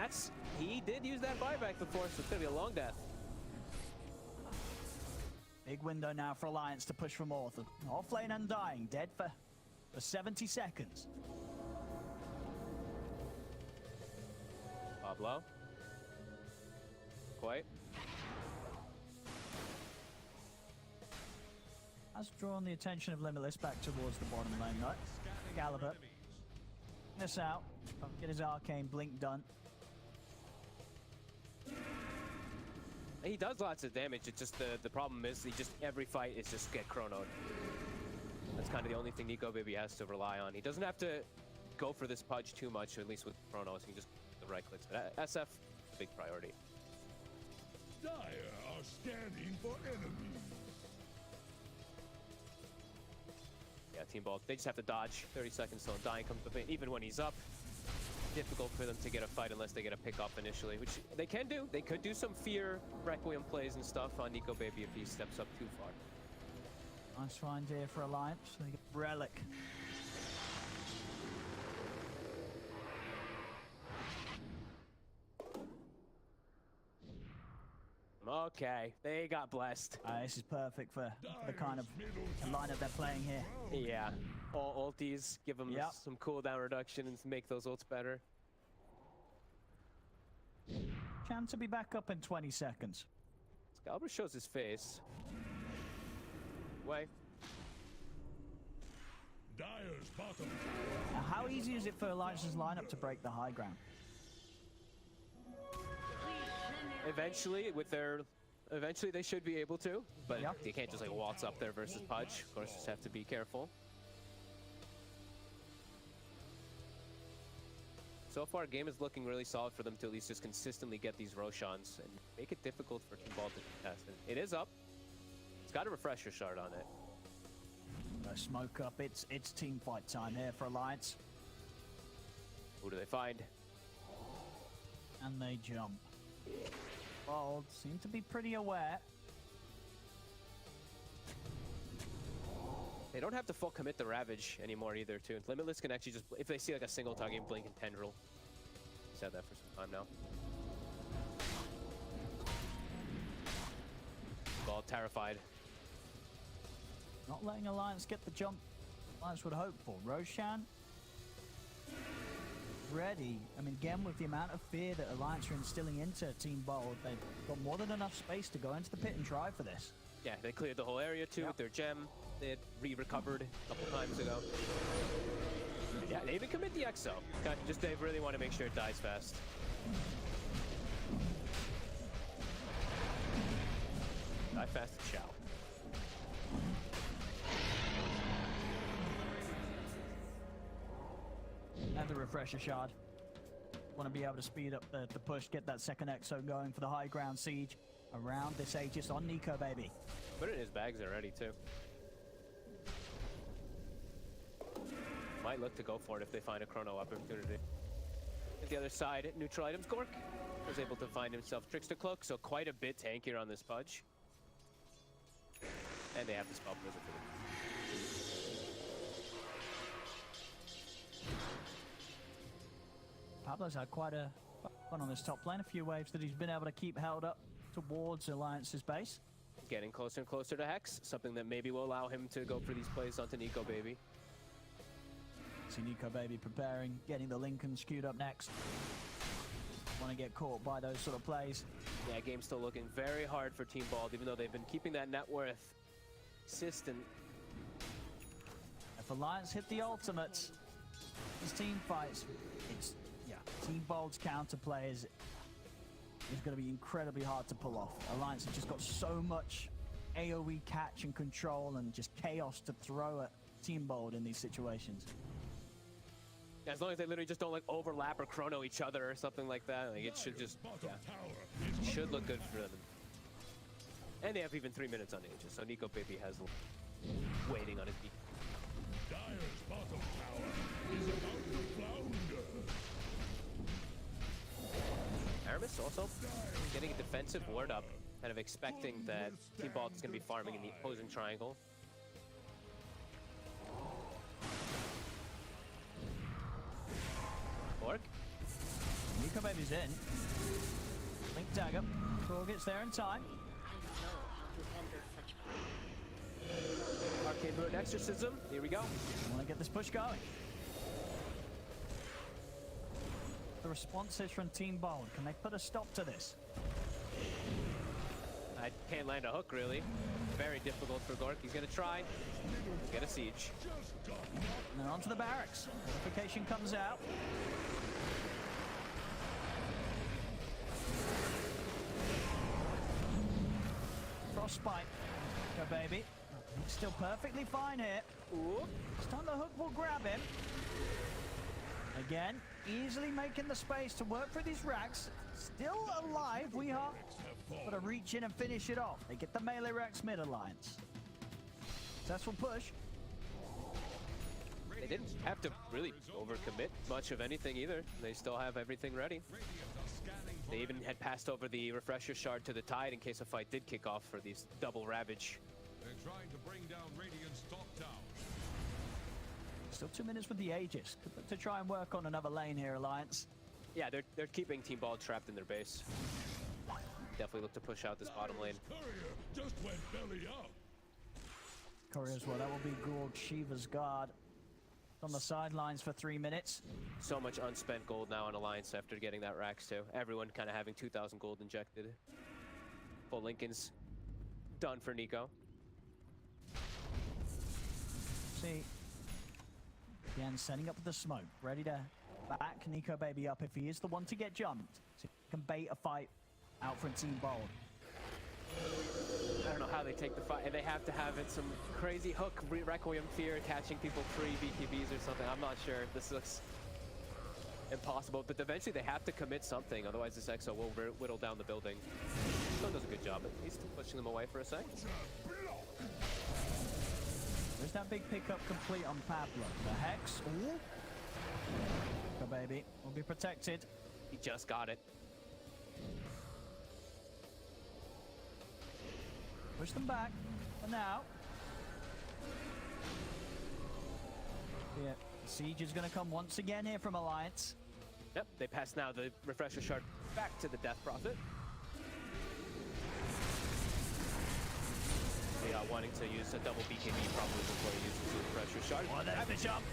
he did use that buyback before, so it's gonna be a long death. Big window now for Alliance to push for more. Offlane Undying, dead for 70 seconds. Pablo. Quite. Has drawn the attention of Limitless back towards the bottom lane, though. Excalibur. This out. Get his arcane blink done. He does lots of damage. It's just the problem is every fight is just get chronoed. That's kind of the only thing Nico Baby has to rely on. He doesn't have to go for this Pudge too much, at least with chronos. He can just the right clicks. But SF, big priority. Dire are scanning for enemies. Yeah, Team Bolt, they just have to dodge. 30 seconds till Undying comes up. Even when he's up, difficult for them to get a fight unless they get a pick up initially, which they can do. They could do some Fear Requiem plays and stuff on Nico Baby if he steps up too far. Nice find here for Alliance. They get Relic. Okay, they got blessed. This is perfect for the kind of lineup they're playing here. Yeah, all ultis, give them some cooldown reduction and make those ults better. Chance to be back up in 20 seconds. Excalibur shows his face. way. Dire's bottom Now, how easy is it for Alliance's lineup to break the high ground? Eventually, eventually they should be able to, but Yeah. you can't just like waltz up there versus Pudge. Of course, just have to be careful. So far, game is looking really solid for them to at least just consistently get these Roshans and make it difficult for Team Ball to contest. And it is up. It's got a refresher shard on it. Smoke up. It's team fight time here for Alliance. Who do they find? And they jump. Bold seem to be pretty aware. They don't have to full commit the Ravage anymore either, too. Limitless can actually just, if they see like a single target blink and tendril. He's had that for some time now. Ball terrified. Not letting Alliance get the jump Alliance would hope for. Roshan ready. I mean, again, with the amount of fear that Alliance are instilling into Team Bold, they've got more than enough space to go into the pit and try for this. Yeah, they cleared the whole area too with their gem. They had re-recovered a couple times ago. Yeah, they even commit the Exo. Just they really want to make sure it dies fast. Die fast and shall. And the refresher shard. Want to be able to speed up the push, get that second Exo going for the high ground siege around this Aegis on Nico, baby. Put it in his bags already, too. Might look to go for it if they find a chrono opportunity. At the other side, neutral items, Gork was able to find himself Trickster Cloak, so quite a bit tankier on this Pudge. And they have the spell prison for them. Pablo's had quite a fun on this top lane. A few waves that he's been able to keep held up towards Alliance's base. Getting closer and closer to Hex, something that maybe will allow him to go for these plays onto Nico Baby. See Nico Baby preparing, getting the Lincoln skewed up next. Want to get caught by those sort of plays. Yeah, game's still looking very hard for Team Bald, even though they've been keeping that net worth consistent. If Alliance hit the ultimates, these team fights, it's, yeah, Team Bald's counterplay is going to be incredibly hard to pull off. Alliance have just got so much AoE catch and control and just chaos to throw at Team Bald in these situations. As long as they literally just don't like overlap or chrono each other or something like that, like it should just, yeah, should look good for them. And they have even 3 minutes on Aegis, so Nico Baby has waiting on his beat. Dire's bottom tower is about to flounder. Aramis also getting a defensive ward up, kind of expecting that Team Bald is going to be farming in the opposing triangle. Orc. Nico Baby's in. Link dagger. Tor gets there in time. Arcane Boot Exorcism. Here we go. Want to get this push going. The responses from Team Bold. Can they put a stop to this? I can't land a hook, really. Very difficult for Gork. He's going to try. Get a siege. And then onto the barracks. Notification comes out. Frostbite. Go, baby. He's still perfectly fine here. Ooh. Stun the hook will grab him. Again, easily making the space to work through these racks. Still alive, we are. Got to reach in and finish it off. They get the melee racks mid Alliance. Successful push. They didn't have to really overcommit much of anything either. They still have everything ready. They even had passed over the refresher shard to the Tide in case a fight did kick off for these double Ravage. They're trying to bring down Radiant's top tower. Still 2 minutes with the Aegis to try and work on another lane here, Alliance. Yeah, they're keeping Team Ball trapped in their base. Definitely look to push out this bottom lane. Courier just went belly up. Courier as well. That will be Gould, Shiva's guard. On the sidelines for 3 minutes. So much unspent gold now on Alliance after getting that Rax too. Everyone kind of having 2,000 gold injected. Full Lincoln's done for Nico. See. Again, setting up with the smoke. Ready to back Nico Baby up if he is the one to get jumped. So he can bait a fight out for Team Bold. I don't know how they take the fight, and they have to have it some crazy hook, Requiem Fear, catching people pre-BKBs or something. I'm not sure. This looks impossible, but eventually they have to commit something, otherwise this EXO will whittle down the building. Still does a good job, but he's still pushing them away for a sec. There's that big pickup complete on Pablo. The Hex. Ooh. Go baby. Will be protected. He just got it. Push them back. For now. Yeah. Siege is going to come once again here from Alliance. Yep, they pass now the Refresher Shard back to the Death Prophet. Yeah, wanting to use a double BKB probably before he uses the Refresher Shard. Oh, there's the jump.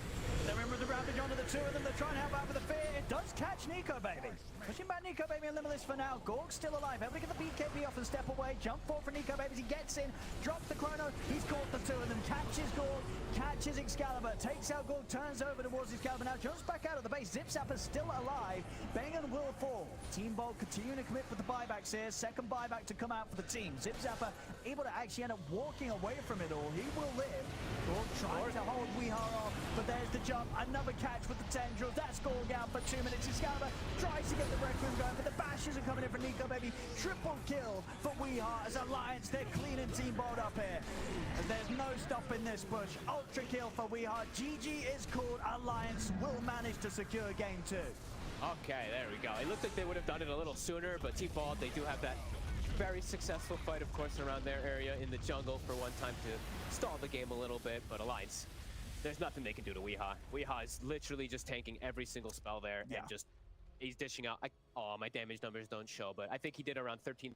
They're in with the Ravage onto the two of them. They're trying to help out with the fear. It does catch Nico Baby. Pushing back Nico Baby and Limitless for now. Gorg's still alive. Able to get the BKB off and step away. Jump forward for Nico Baby as he gets in. Drops the chrono. He's caught the two of them. Catches Gorg. Catches Excalibur. Takes out Gorg. Turns over towards Excalibur. Now jumps back out of the base. Zip Zapper's still alive. Bengen will fall. Team Bold continuing to commit with the buybacks here. Second buyback to come out for the team. Zip Zapper able to actually end up walking away from it all. He will live. Gorg trying to hold Weeha off. But there's the jump. Another catch with the tendrils. That's Gorg out for 2 minutes. Excalibur tries to get the Requiem going, but the bashes are coming in for Nico Baby. Triple kill for Weeha as Alliance. They're cleaning Team Bold up here. And there's no stopping this push. Ultra kill for Weeha. GG is called. Alliance will manage to secure game 2. Okay, there we go. It looked like they would have done it a little sooner, but Team Bold, they do have that very successful fight, of course, around their area in the jungle for one time to stall the game a little bit, but Alliance, there's nothing they can do to Weeha. Weeha is literally just tanking every single spell there and just, he's dishing out. Oh, my damage numbers don't show, but I think he did around 13